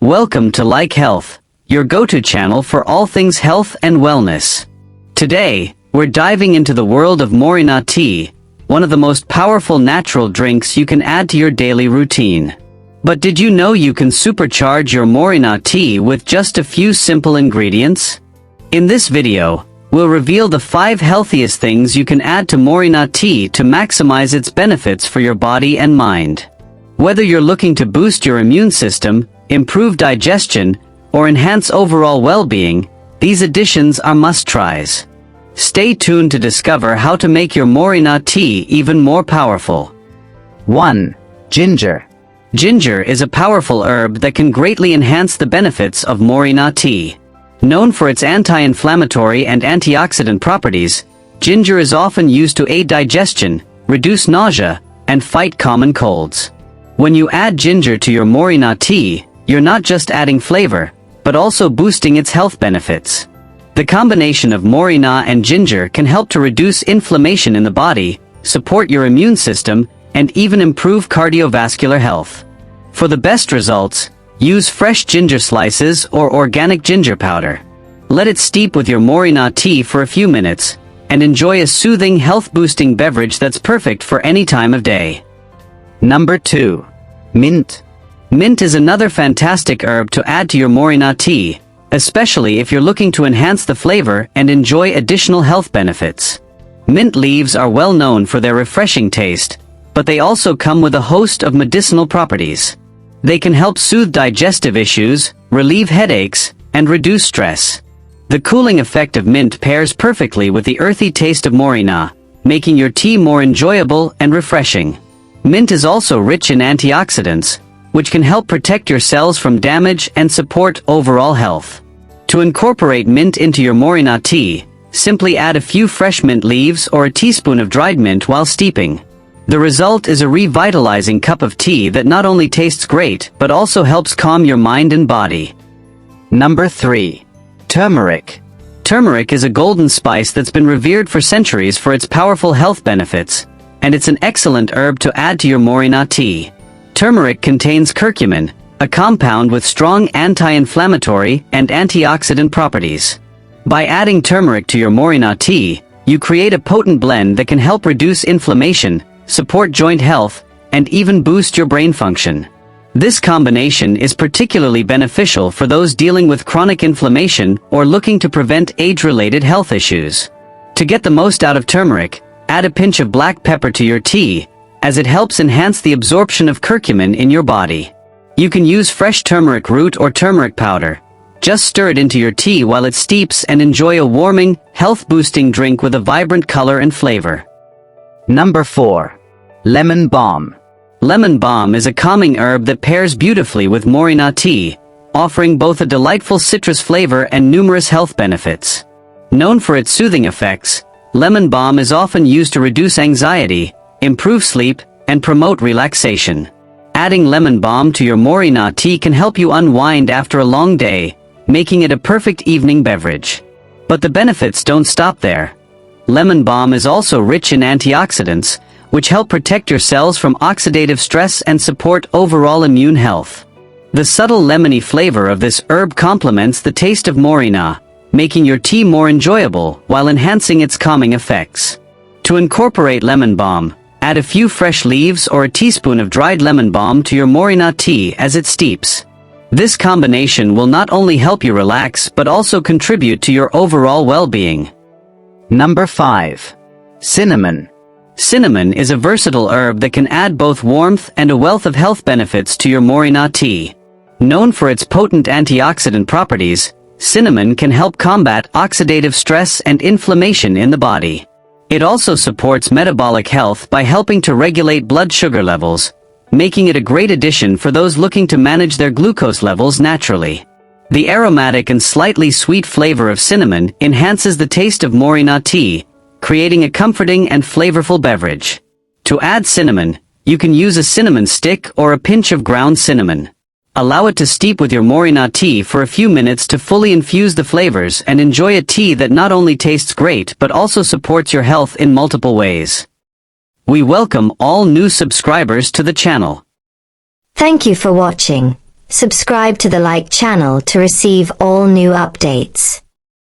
Welcome to Like Health, your go-to channel for all things health and wellness. Today, we're diving into the world of Moringa tea, one of the most powerful natural drinks you can add to your daily routine. But did you know you can supercharge your Moringa tea with just a few simple ingredients? In this video, we'll reveal the 5 healthiest things you can add to Moringa tea to maximize its benefits for your body and mind. Whether you're looking to boost your immune system, improve digestion, or enhance overall well-being, these additions are must-tries. Stay tuned to discover how to make your Moringa tea even more powerful. 1. Ginger. Ginger is a powerful herb that can greatly enhance the benefits of Moringa tea. Known for its anti-inflammatory and antioxidant properties, ginger is often used to aid digestion, reduce nausea, and fight common colds. When you add ginger to your Moringa tea, you're not just adding flavor, but also boosting its health benefits. The combination of Moringa and ginger can help to reduce inflammation in the body, support your immune system, and even improve cardiovascular health. For the best results, use fresh ginger slices or organic ginger powder. Let it steep with your Moringa tea for a few minutes, and enjoy a soothing, health-boosting beverage that's perfect for any time of day. Number 2. Mint. Mint is another fantastic herb to add to your Moringa tea, especially if you're looking to enhance the flavor and enjoy additional health benefits. Mint leaves are well known for their refreshing taste, but they also come with a host of medicinal properties. They can help soothe digestive issues, relieve headaches, and reduce stress. The cooling effect of mint pairs perfectly with the earthy taste of Moringa, making your tea more enjoyable and refreshing. Mint is also rich in antioxidants, which can help protect your cells from damage and support overall health. To incorporate mint into your Moringa tea, simply add a few fresh mint leaves or a teaspoon of dried mint while steeping. The result is a revitalizing cup of tea that not only tastes great but also helps calm your mind and body. Number 3. Turmeric. Turmeric is a golden spice that's been revered for centuries for its powerful health benefits, and it's an excellent herb to add to your Moringa tea. Turmeric contains curcumin, a compound with strong anti-inflammatory and antioxidant properties. By adding turmeric to your Moringa tea, you create a potent blend that can help reduce inflammation, support joint health, and even boost your brain function. This combination is particularly beneficial for those dealing with chronic inflammation or looking to prevent age-related health issues. To get the most out of turmeric, add a pinch of black pepper to your tea, as it helps enhance the absorption of curcumin in your body. You can use fresh turmeric root or turmeric powder. Just stir it into your tea while it steeps and enjoy a warming, health-boosting drink with a vibrant color and flavor. Number 4. Lemon balm. Lemon balm is a calming herb that pairs beautifully with Moringa tea, offering both a delightful citrus flavor and numerous health benefits. Known for its soothing effects, lemon balm is often used to reduce anxiety, improve sleep, and promote relaxation. Adding lemon balm to your Moringa tea can help you unwind after a long day, making it a perfect evening beverage. But the benefits don't stop there. Lemon balm is also rich in antioxidants, which help protect your cells from oxidative stress and support overall immune health. The subtle lemony flavor of this herb complements the taste of Moringa, making your tea more enjoyable while enhancing its calming effects. To incorporate lemon balm, add a few fresh leaves or a teaspoon of dried lemon balm to your Moringa tea as it steeps. This combination will not only help you relax but also contribute to your overall well-being. Number 5. Cinnamon. Cinnamon is a versatile herb that can add both warmth and a wealth of health benefits to your Moringa tea. Known for its potent antioxidant properties, cinnamon can help combat oxidative stress and inflammation in the body. It also supports metabolic health by helping to regulate blood sugar levels, making it a great addition for those looking to manage their glucose levels naturally. The aromatic and slightly sweet flavor of cinnamon enhances the taste of Moringa tea, creating a comforting and flavorful beverage. To add cinnamon, you can use a cinnamon stick or a pinch of ground cinnamon. Allow it to steep with your Moringa tea for a few minutes to fully infuse the flavors and enjoy a tea that not only tastes great but also supports your health in multiple ways. We welcome all new subscribers to the channel. Thank you for watching. Subscribe to the Like channel to receive all new updates.